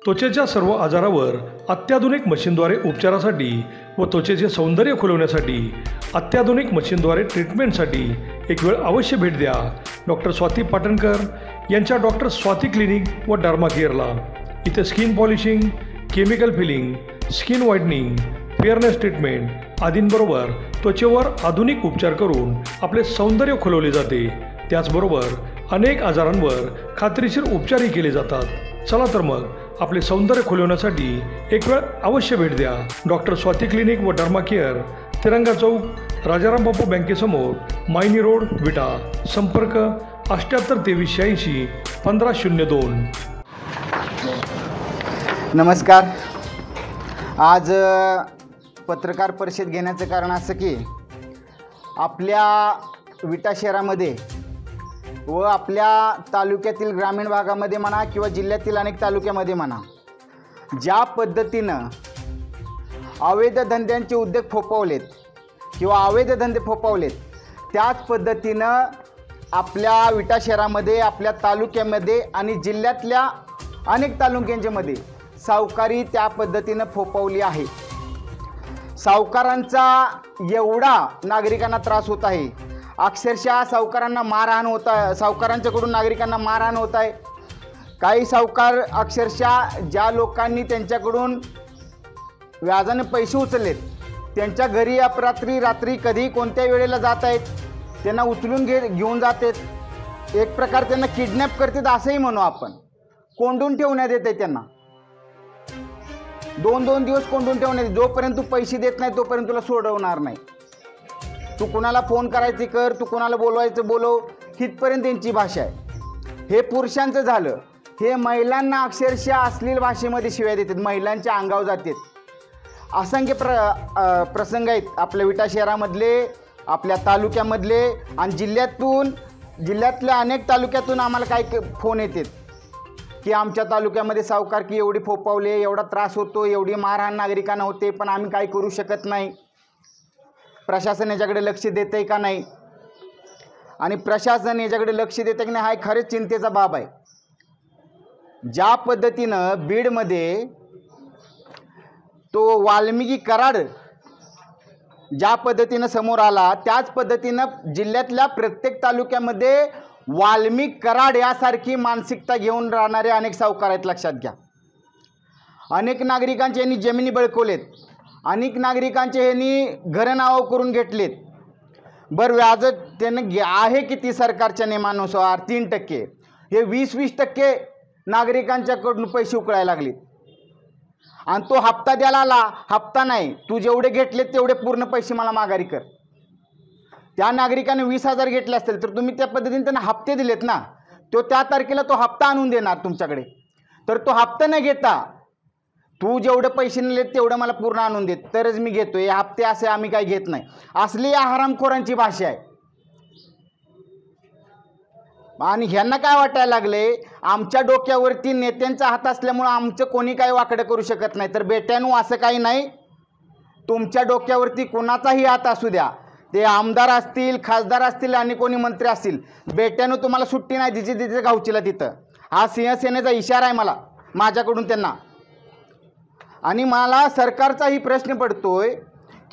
त्वचेच्या सर्व आजारावर अत्याधुनिक मशीनद्वारे उपचारासाठी व त्वचेचे सौंदर्य खुलवण्यासाठी अत्याधुनिक मशीनद्वारे ट्रीटमेंटसाठी एक वेळ अवश्य भेट द्या डॉक्टर स्वाती पाटणकर यांच्या डॉक्टर स्वाती क्लिनिक व डर्मा केअरला। इथे skin polishing, chemical peeling, skin whitening, fairness treatment आदींबरोबर त्वचेवर आधुनिक उपचार करून आपले सौंदर्य खुलवले जाते। त्याचबरोबर अनेक आजारांवर खात्रीशीर उपचारही केले जातात। चला तर मग आपले सौंदर्य खुलवण्यासाठी एक वेळ अवश्य भेट द्या डॉक्टर स्वाती क्लिनिक व डर्मा केअर, तिरंगा चौक, राजाराम बापू बँकेसमोर, मायनी रोड, विटा। संपर्क 78 23 86 1502। नमस्कार। आज पत्रकार परिषद घेण्याचं कारण असं की आपल्या विटा शहरामध्ये व आपल्या तालुक्यातील ग्रामीण भागामध्ये म्हणा किंवा जिल्ह्यातील अनेक तालुक्यामध्ये म्हणा, ज्या पद्धतीनं अवैध धंद्यांचे उद्योग फोफावलेत किंवा अवैध धंदे फोफावलेत, त्याच पद्धतीनं आपल्या विटा शहरामध्ये, आपल्या तालुक्यामध्ये आणि जिल्ह्यातल्या अनेक तालुक्यांच्यामध्ये सावकारी त्या पद्धतीनं फोफावली आहे। सावकारांचा एवढा नागरिकांना त्रास होत आहे, अक्षरशः सावकारांना मारहाण होत आहे, सावकारांच्याकडून नागरिकांना मारहाण होत आहे। काही सावकार अक्षरशः ज्या लोकांनी त्यांच्याकडून व्याजाने पैसे उचललेत त्यांच्या घरी रात्री कधी कोणत्या वेळेला जात आहेत, त्यांना उचलून घेऊन जातात। एक प्रकार त्यांना किडनॅप करतात असंही म्हणू आपण। कोंडून ठेवण्यात येते त्यांना, 2-2 दिवस कोंडून ठेवण्यात। जोपर्यंत तू पैसे देत नाही तोपर्यंत तुला सोडवणार नाही। तू कुणाला फोन करायचे कर, तू कुणाला बोलवायचं बोलव, हितपर्यंत त्यांची भाषा आहे। हे पुरुषांचं झालं। हे महिलांना अक्षरशः अश्लील भाषेमध्ये शिव्या देतात, महिलांच्या अंगावर जातात। असंख्य प्रसंग आहेत आपल्या विटा शहरामधले, आपल्या तालुक्यामधले आणि जिल्ह्यातल्या अनेक तालुक्यातून आम्हाला काही फोन येतात की आमच्या तालुक्यामध्ये सावकारकी एवढी फोफावली, एवढा त्रास होतो, एवढी मारहाण नागरिकांना होते, पण आम्ही काही करू शकत नाही। प्रशासन याच्याकडे लक्ष देतंय का नाही, आणि प्रशासन याच्याकडे लक्ष देतं की नाही हा खरंच चिंतेचा बाब आहे। ज्या पद्धतीनं बीडमध्ये तो वाल्मिकी कराड ज्या पद्धतीनं समोर आला, त्याच पद्धतीनं जिल्ह्यातल्या प्रत्येक तालुक्यामध्ये वाल्मिक कराड यासारखी मानसिकता घेऊन राहणारे अनेक सावकार आहेत, लक्षात घ्या। अनेक नागरिकांचे यांनी जमिनी बळकवलेत, अनेक नागरिकांचे यांनी घरं नावं करून घेतलेत। बरं, व्याज त्यानं आहे किती सरकारच्या नियमानुसार? 3%। हे 20% नागरिकांच्याकडून पैसे उकळायला लागलेत आणि तो हप्ता द्यायला आला, हप्ता नाही, तू जेवढे घेतलेत तेवढे पूर्ण पैसे मला माघारी कर। त्या नागरिकाने 20,000 घेतले असतील तर तुम्ही त्या पद्धतीने त्यांना हप्ते दिलेत ना, तो त्या तारखेला तो हप्ता आणून देणार तुमच्याकडे। तर तो हप्ता न घेता तू जेवढे पैसे नेलेत तेवढं मला पूर्ण आणून देत तरच मी घेतो, हे हप्ते असे आम्ही काही घेत नाही, असली या हरामखोरांची भाषा आहे। आणि ह्यांना काय वाटायला लागले, आमच्या डोक्यावरती नेत्यांचा हात असल्यामुळे आमचं कोणी काही वाकडं करू शकत नाही। तर बेट्यानो, असं काही नाही। तुमच्या डोक्यावरती कोणाचाही हात असू द्या, ते आमदार असतील, खासदार असतील आणि कोणी मंत्री असतील, बेट्यानो तुम्हाला सुट्टी नाही, जिथे गावचीला तिथं। हा शिवसेनेचा इशारा आहे माझ्याकडून त्यांना। आणि मला सरकारचाही प्रश्न पडतोय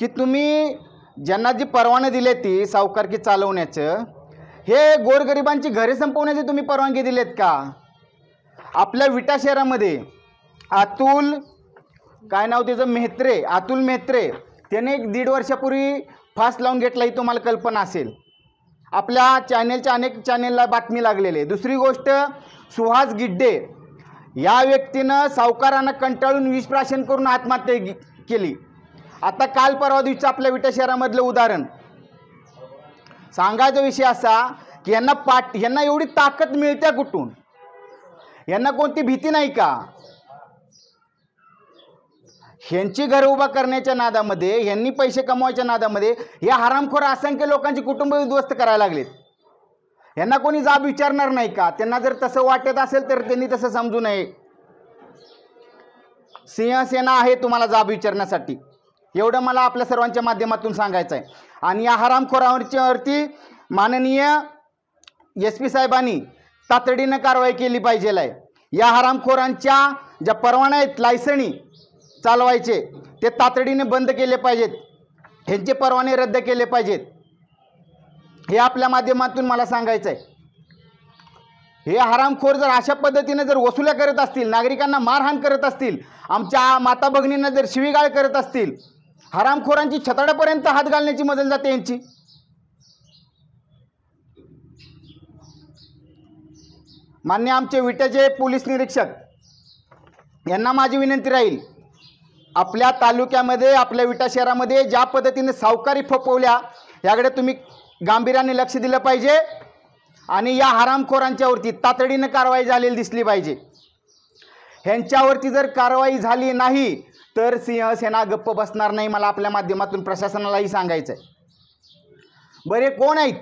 की तुम्ही ज्यांना जी परवानगी दिली ती सावकारकी चालवण्याचं, हे गोरगरिबांची घरे संपवण्याची तुम्ही परवानगी दिलेत का? आपल्या विटा शहरामध्ये अतुल, काय नाव त्याचं, मेहत्रे, अतुल मेहत्रे, त्याने 1.5 वर्षापूर्वी फास लावून घेतला, ही तुम्हाला कल्पना असेल। आपल्या चॅनेलच्या अनेक चॅनेलला बातमी लागलेली आहे। दुसरी गोष्ट, सुहास गिड्डे या व्यक्तीनं सावकारांना कंटाळून विषप्राशन करून आत्महत्या केली। आता काल परवा दिवशी आपल्या विटा शहरामधलं उदाहरण सांगायचा विषय असा की यांना एवढी ताकद मिळते कुठून? यांना कोणती भीती नाही का? ह्यांची घर उभा करण्याच्या नादामध्ये, ह्यांनी पैसे कमवायच्या नादामध्ये या हरामखोर असंख्य लोकांची कुटुंब उद्ध्वस्त करायला लागलेत। यांना कोणी जाब विचारणार नाही का? त्यांना जर तसं वाटत असेल तर त्यांनी तसं समजू नये। सिंहसेना आहे तुम्हाला जाब विचारण्यासाठी, एवढं मला आपल्या सर्वांच्या माध्यमातून सांगायचं आहे। आणि या हरामखोरांवरती माननीय SP साहेबांनी तातडीनं कारवाई केली पाहिजे आहे। या हरामखोरांच्या ज्या परवाने आहेत लायसनी चालवायचे ते तातडीने बंद केले पाहिजेत, ह्यांचे परवाने रद्द केले पाहिजेत. हे आपल्या माध्यमातून मला सांगायचं आहे. हे हरामखोर जर अशा पद्धतीने जर वसुल्या करत असतील, नागरिकांना मारहाण करत असतील, आमच्या माता भगिनींना जर शिवीगाळ करत असतील, हरामखोरांची छताडापर्यंत हात घालण्याची मजल जाते यांची. मान्य आमचे विट्याचे पोलीस निरीक्षक यांना माझी विनंती राहील, आपल्या तालुक्यामध्ये आपल्या विटा शहरामध्ये ज्या पद्धतीने सावकारी फोपवल्या याकडे तुम्ही गांभीर्याने लक्ष दिलं पाहिजे आणि या हरामखोरांच्यावरती तातडीने कारवाई झालेली दिसली पाहिजे. ह्यांच्यावरती जर कारवाई झाली नाही तर सिंहसेना गप्प बसणार नाही. मला आपल्या माध्यमातून प्रशासनालाही सांगायचं आहे. बरे कोण आहेत?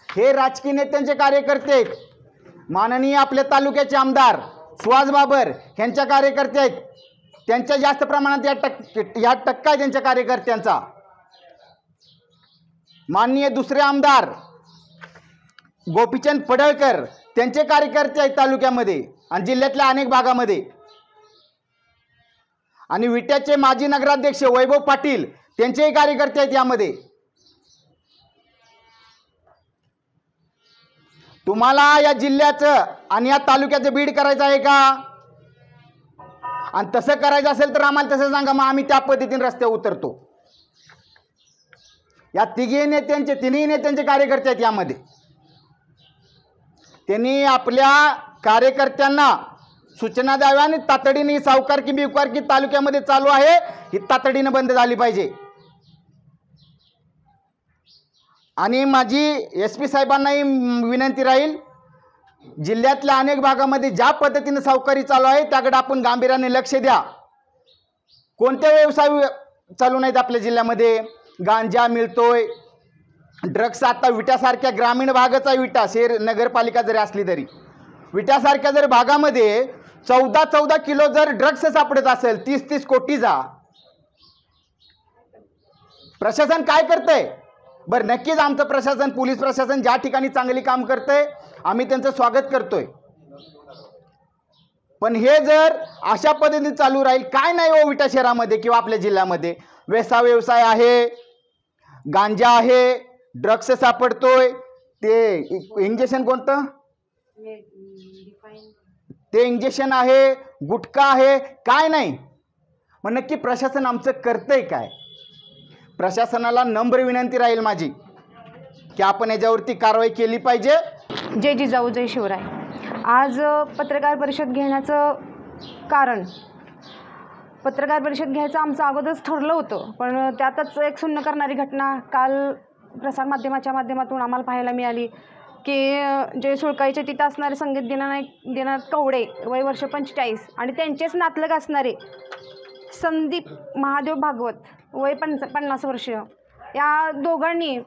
हे राजकीय नेत्यांचे कार्यकर्ते आहेत. माननीय आपल्या तालुक्याचे आमदार सुहास बाबर ह्यांच्या कार्यकर्ते आहेत. त्यांच्या जास्त प्रमाणात या टक्का आहे त्यांच्या कार्यकर्त्यांचा. माननीय दुसरे आमदार गोपीचंद पडळकर त्यांचे कार्यकर्ते आहेत तालुक्यामध्ये आणि जिल्ह्यातल्या अनेक भागामध्ये. आणि विट्याचे माजी नगराध्यक्ष वैभव पाटील त्यांचेही कार्यकर्ते आहेत यामध्ये. तुम्हाला या जिल्ह्याचं आणि या तालुक्याचं बीड करायचं आहे का? आणि तसं करायचं असेल तर आम्हाला तसं सांगा, मग आम्ही त्या पद्धतीने रस्त्यावर उतरतो. या तिन्ही नेत्यांचे कार्यकर्ते आहेत यामध्ये. त्यांनी आपल्या कार्यकर्त्यांना सूचना द्याव्या आणि तातडीने सावकारकी बिवकारकी तालुक्यामध्ये चालू आहे ही तातडीने बंद झाली पाहिजे. आणि माझी SP साहेबांनाही विनंती राहील, जिल्ह्यातल्या अनेक भागामध्ये ज्या पद्धतीने सावकारी चालू आहे त्याकडे आपण गांभीर्याने लक्ष द्या. कोणते व्यवसाय चालू नाहीत आपल्या जिल्ह्यामध्ये? गांजा मिळतोय, ड्रग्स. आता विट्यासारख्या ग्रामीण भागाचा विटा शहर नगरपालिका जरी असली तरी विट्यासारख्या जर भागामध्ये 14 किलो जर ड्रग्स सापडत असेल 30 कोटीचा, प्रशासन काय करतंय? बरं, नक्कीच आमचं प्रशासन, पोलीस प्रशासन ज्या ठिकाणी चांगली काम करतंय आम्ही त्यांचं स्वागत करतोय. पण हे जर अशा पद्धतीने चालू राहील, काय नाही हो विटा शहरामध्ये किंवा आपल्या जिल्ह्यामध्ये वेसा व्यवसाय आहे, गांजा आहे, ड्रग्स सापडतोय, ते इंजेक्शन कोणतं ते इंजेक्शन आहे, गुटखा आहे, काय नाही. मग नक्की प्रशासन आमचं करतंय काय? प्रशासनाला नम्र विनंती राहील माझी की आपण याच्यावरती कारवाई केली पाहिजे. जय जिजाऊ जय शिवराय. आज पत्रकार परिषद घेण्याचं कारण, पत्रकार परिषद घ्यायचं आमचं अगोदरच ठरलं होतं, पण त्यातच एक सुन्न करणारी घटना काल प्रसारमाध्यमाच्या माध्यमातून आम्हाला पाहायला मिळाली की जे सुळकाईचे तिथं असणारे संगीत दिनानाथ कवडे वय वर्ष 45 आणि त्यांचेच नातलग असणारे संदीप महादेव भागवत वय 50 वर्ष, या दोघांनी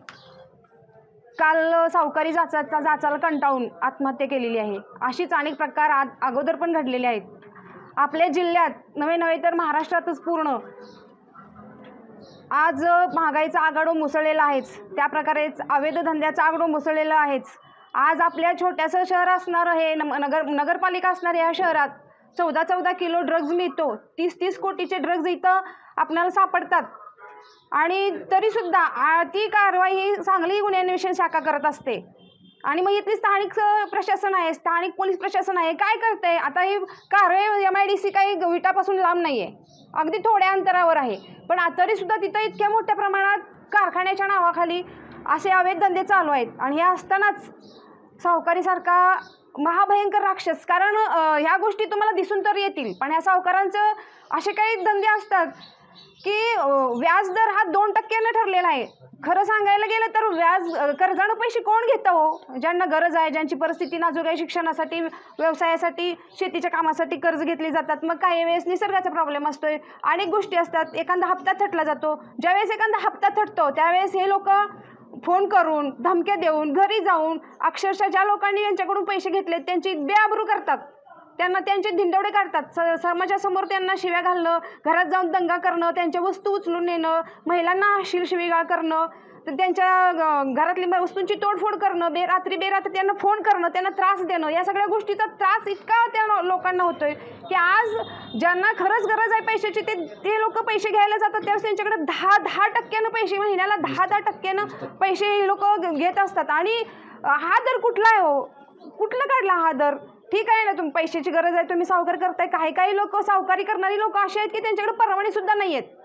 काल सावकारी जाचाला कंटाळून आत्महत्या केलेली आहे. अशीच अनेक प्रकार अगोदर पण घडलेले आहेत आपल्या जिल्ह्यात, नवे तर महाराष्ट्रातच पूर्ण. आज महागाईचा आघाडो मुसळलेला आहेच, त्या प्रकारेच अवैध धंद्याचा आघाडो मुसळलेला आहेच. आज आपल्या छोट्यासं शहर असणारं हे नगरपालिका असणाऱ्या या शहरात 14 किलो ड्रग्ज मिळतो. 30 कोटीचे ड्रग्ज इथं आपल्याला सापडतात. आणि तरीसुद्धा ती कारवाई ही सांगली गुन्हे अन्वेषण शाखा करत असते. आणि मग इथली स्थानिक प्रशासन आहे, स्थानिक पोलीस प्रशासन आहे, काय करते? आता ही कारवाई MIDC काही विटापासून लांब नाही आहे, अगदी थोड्या अंतरावर आहे. पण तरीसुद्धा तिथं इतक्या मोठ्या प्रमाणात कारखान्याच्या नावाखाली असे अवैध धंदे चालू आहेत. आणि हे असतानाच सावकारीसारखा महाभयंकर राक्षस, कारण ह्या गोष्टी तुम्हाला दिसून तर येतील, पण ह्या सावकारांचं असे काही धंदे असतात की व्याजदर हा 2% ठरलेला आहे. खरं सांगायला गेलं तर कर्जानं पैसे कोण घेतं हो? ज्यांना गरज आहे, ज्यांची परिस्थिती नाजूक आहे, शिक्षणासाठी, व्यवसायासाठी, शेतीच्या कामासाठी कर्ज घेतली जातात. मग काही वेळेस निसर्गाचा प्रॉब्लेम असतोय, अनेक गोष्टी असतात, एखादा हप्ता थटला जातो. ज्यावेळेस एखादा हप्ता थटतो त्यावेळेस हे लोक फोन करून, धमक्या देऊन, घरी जाऊन अक्षरशः ज्या लोकांनी यांच्याकडून पैसे घेतलेत त्यांची बेआबरू करतात, त्यांना त्यांचे धिंडवडे काढतात. समाजासमोर त्यांना शिव्या घालणं, घरात जाऊन दंगा करणं, त्यांच्या वस्तू उचलून नेणं, महिलांना अश्लील शिवीगाळ करणं, त्यांच्या घरातल्या वस्तूंची तोडफोड करणं, रात्री त्यांना फोन करणं, त्यांना त्रास देणं, या सगळ्या गोष्टीचा त्रास इतका त्या लोकांना होतोय की आज ज्यांना खरंच गरज आहे पैशाची ते लोक पैसे घ्यायला जातात त्यावेळेस त्यांच्याकडे 10% पैसे, महिन्याला 10% पैसे लोक घेत असतात. आणि हा दर कुठला आहे हो? कुठला काढला हा दर? ठीक आहे ना, तुम्ही पैशाची गरज आहे, तुम्ही सावकार करताय. काही लोक सावकारी करणारी लोक असे आहेत की त्यांच्याकडे परवाने सुद्धा नाही आहेत.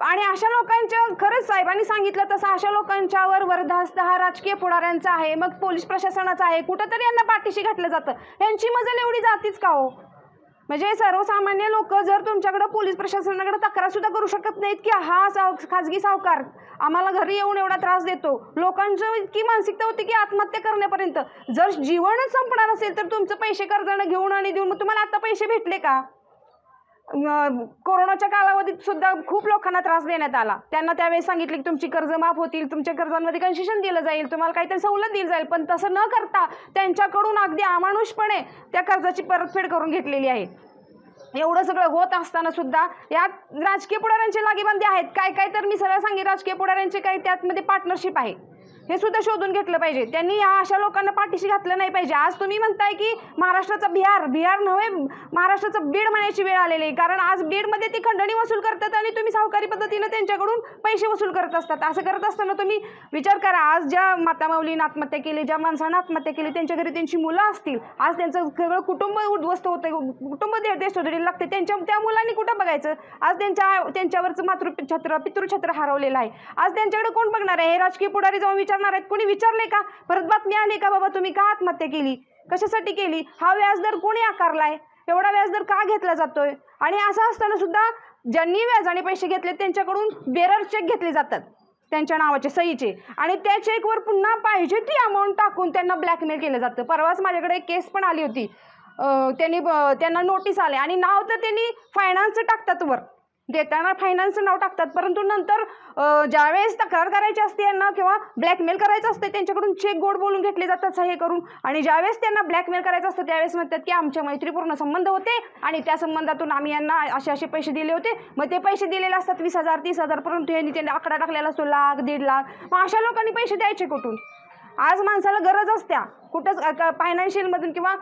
आणि अशा लोकांच्या, खरंच साहेबांनी सांगितलं तसं, अशा लोकांच्यावर वरदास्त हा राजकीय पुढाऱ्यांचा आहे, मग पोलीस प्रशासनाचा आहे. कुठंतरी यांना पाठीशी घातलं जातं. यांची मजल एवढी जातीच का हो? म्हणजे सर्वसामान्य लोक जर तुमच्याकडे पोलीस प्रशासनाकडे तक्रार सुद्धा करू शकत नाहीत की हा खाजगी सावकार आम्हाला घरी येऊन एवढा त्रास देतो. लोकांची इतकी मानसिकता होती की आत्महत्या करण्यापर्यंत. जर जीवनच संपणार असेल तर तुमचं पैसे कर्जानं घेऊन आणि देऊन, मग तुम्हाला आता पैसे भेटले का? कोरोनाच्या कालावधीत सुद्धा खूप लोकांना त्रास देण्यात आला. त्यांना त्यावेळेस सांगितले की तुमची कर्ज माफ होतील, तुमच्या कर्जांमध्ये कन्सेशन दिलं जाईल, तुम्हाला काहीतरी सवलत दिली जाईल. पण तसं न करता त्यांच्याकडून अगदी अमानुषपणे त्या कर्जाची परतफेड करून घेतलेली आहे. एवढं सगळं होत असताना सुद्धा या राजकीय पुढाऱ्यांचे लागेबांधे आहेत. काय तर मी सरळ सांगेन, राजकीय पुढाऱ्यांचे काही त्यातमध्ये पार्टनरशिप आहे, हे सुद्धा शोधून घेतलं पाहिजे. त्यांनी या अशा लोकांना पाठीशी घातलं नाही पाहिजे. आज तुम्ही म्हणताय की महाराष्ट्राचा बिहार नव्हे, महाराष्ट्राचं बीड म्हणायची वेळ आलेली आहे. कारण आज बीडमध्ये ती खंडणी वसूल करतात आणि तुम्ही सावकारी पद्धतीनं त्यांच्याकडून पैसे वसूल करत असतात. असं करत असताना तुम्ही विचार करा, आज ज्या मातामाऊलीनं आत्महत्या केली, ज्या माणसानं आत्महत्या केली, त्यांच्या घरी त्यांची मुलं असतील, आज त्यांचं सगळं कुटुंब उद्ध्वस्त होतं, कुटुंब देशोधडीला लागते. त्या मुलांनी कुठं बघायचं? आज त्यांच्यावरचं मातृछत्र पितृछत्र हरवलेलं आहे. आज त्यांच्याकडे कोण बघणार आहे? हे राजकीय पुढारी जाऊन विचारणार आहेत? कोणी विचारले का? परत बातमी आली का बाबा तुम्ही का आत्महत्या केली, कशासाठी केली, हा व्याजदर कोणी आकारलाय, एवढा व्याजदर का घेतला जातोय? आणि असं असताना सुद्धा ज्यांनी व्याजाने पैसे घेतले त्यांच्याकडून बेरर चेक घेतले जातात त्यांच्या नावाचे, सहीचे, आणि त्या चेकवर पुन्हा पाहिजे ती अमाऊंट टाकून त्यांना ब्लॅकमेल केलं जातं. परवाच माझ्याकडे एक केस पण आली होती. त्यांना नोटीस आले आणि नाव तर त्यांनी फायनान्सचं टाकतात, वर देताना फायनान्सचं नाव टाकतात, परंतु नंतर ज्यावेळेस तक्रार करायची असते यांना किंवा ब्लॅकमेल करायचं असते त्यांच्याकडून चेक गोड बोलून घेतले जातात सही करून. आणि ज्यावेळेस त्यांना ब्लॅकमेल करायचं असतं त्यावेळेस म्हणतात की आमच्या मैत्रीपूर्ण संबंध होते आणि त्या संबंधातून आम्ही यांना असे पैसे दिले होते. मग ते पैसे दिलेले असतात 20,000 30,000, परंतु यांनी त्यांनी आकडा टाकलेला असतो 1,00,000 1,50,000. मग अशा लोकांनी पैसे द्यायचे कुठून? आज माणसाला गरज असत्या कुठंच फायनान्शियलमधून किंवा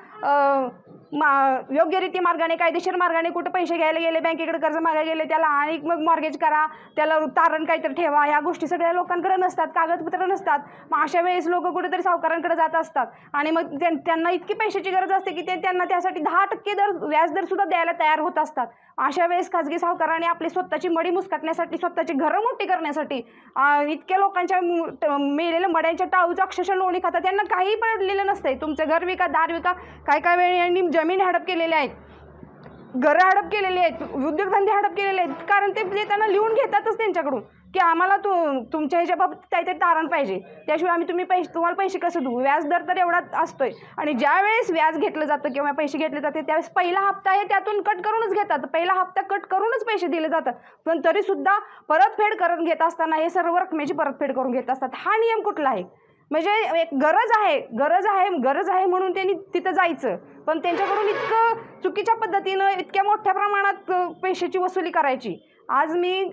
योग्यरीती मार्गाने, कायदेशीर मार्गाने कुठं पैसे घ्यायला गेले, बँकेकडे कर्ज मागायला गेले, त्याला आणि मग मॉर्गेज करा, त्याला तारण काहीतरी ठेवा, ह्या गोष्टी सगळ्या लोकांकडे नसतात, कागदपत्र नसतात. मग अशा वेळेस लोक कुठेतरी सावकारांकडे जात असतात आणि मग त्यांना इतकी पैशाची गरज असते की त्यांना त्यासाठी 10% व्याजदर सुद्धा द्यायला तयार होत असतात. अशा वेळेस खाजगी सावकारांनी आपली स्वतःची मडी मुस्कटण्यासाठी, स्वतःची घरं मोठी करण्यासाठी इतक्या लोकांच्या मेलेल्या मड्यांच्या टाळूचं अक्षरशः लोणी खातात. त्यांना काही पडलेलं नसतंय. तुमचं घर विका, दार विका, काय वेळी यांनी जमीन हडप केलेल्या आहेत, घरं हडप केलेली आहेत, उद्योगधंदे हडप केलेले आहेत. कारण ते देताना लिहून घेतातच त्यांच्याकडून की आम्हाला तुमच्या ह्याच्या बाबतीत काहीतरी तारण पाहिजे, त्याशिवाय आम्ही तुम्हाला पैसे कसं देऊ. व्याजदर तर एवढा असतोय. आणि ज्यावेळेस व्याज घेतलं जातं किंवा पैसे घेतले जाते त्यावेळेस पहिला हप्ता आहे त्यातून कट करूनच घेतात, पहिला हप्ता कट करूनच पैसे दिले जातात. पण तरीसुद्धा परतफेड करून घेत असताना हे सर्व रकमेची परतफेड करून घेत असतात. हा नियम कुठला आहे? म्हणजे एक गरज आहे म्हणून त्यांनी तिथं जायचं, पण त्यांच्याकडून इतकं चुकीच्या पद्धतीनं इतक्या मोठ्या प्रमाणात पैशाची वसुली करायची. आज मी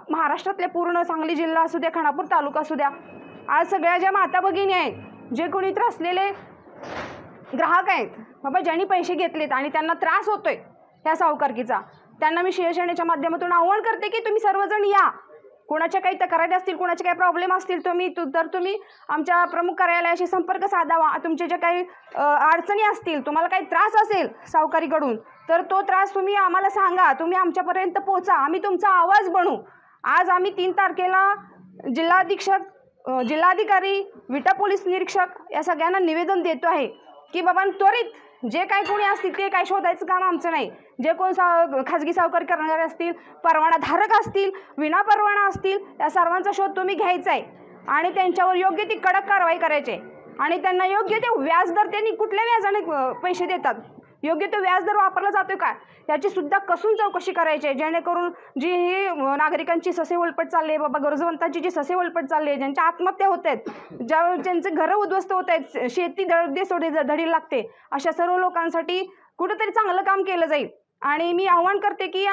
महाराष्ट्रातल्या पूर्ण सांगली जिल्हा असू द्या, खानापूर तालुका असू द्या, आज सगळ्या ज्या माता भगिनी आहेत, जे कोणी त्रासलेले ग्राहक आहेत बाबा, ज्यांनी पैसे घेतलेत आणि त्यांना त्रास होतोय ह्या सावकारकीचा, त्यांना मी शिवसेनेच्या माध्यमातून आव्हान करते की तुम्ही सर्वजण या. कोणाच्या काही तक्रारी असतील, कोणाचे काही प्रॉब्लेम असतील, तुम्ही आमच्या प्रमुख कार्यालयाशी संपर्क साधावा. तुमचे जे काही अडचणी असतील, तुम्हाला काही त्रास असेल सावकारीकडून, तर तो त्रास तुम्ही आम्हाला सांगा, तुम्ही आमच्यापर्यंत पोहोचा, आम्ही तुमचा आवाज बनू. आज आम्ही 3 तारखेला जिल्हाधिकारी, विटा पोलीस निरीक्षक या सगळ्यांना निवेदन देतो आहे की बाबा त्वरित जे काही कोणी असतील ते काय शोधायचं काम आमचं नाही. जे कोण खाजगी सावकारी करणारे असतील, परवानाधारक असतील, विनापरवाना असतील, या सर्वांचा शोध तुम्ही घ्यायचा आहे आणि त्यांच्यावर योग्य ती कडक कारवाई करायची आहे. आणि त्यांना योग्य ते व्याजदर, त्यांनी कुठल्या व्याजाने पैसे देतात, योग्य तो व्याजदर वापरला जातो का याची सुद्धा कसून चौकशी करायची आहे. जेणेकरून जी ही नागरिकांची ससेवलपट चालली आहे बाबा, गरजवंतांची जी ससेवलपट चालली आहे, ज्यांच्या आत्महत्या होत आहेत, ज्यांचे घरं उद्ध्वस्त होत आहेत, शेती धडी लागते, अशा सर्व लोकांसाठी कुठंतरी चांगलं काम केलं जाईल. आणि मी आव्हान करते की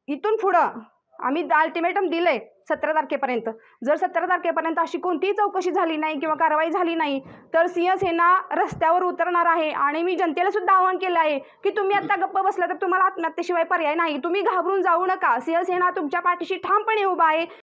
इथून पुढं आम्ही अल्टिमेटम दिलंय 17 तारखेपर्यंत. जर 17 तारखेपर्यंत अशी कोणतीही चौकशी झाली नाही किंवा कारवाई झाली नाही तर शिवसेना रस्त्यावर उतरणार आहे. आणि मी जनतेला सुद्धा आवाहन केलं आहे की तुम्ही आता गप्प बसला तर तुम्हाला आत्महत्येशिवाय पर्याय नाही. तुम्ही घाबरून जाऊ नका. शिवसेना तुमच्या पाठीशी ठामपणे उभा आहे.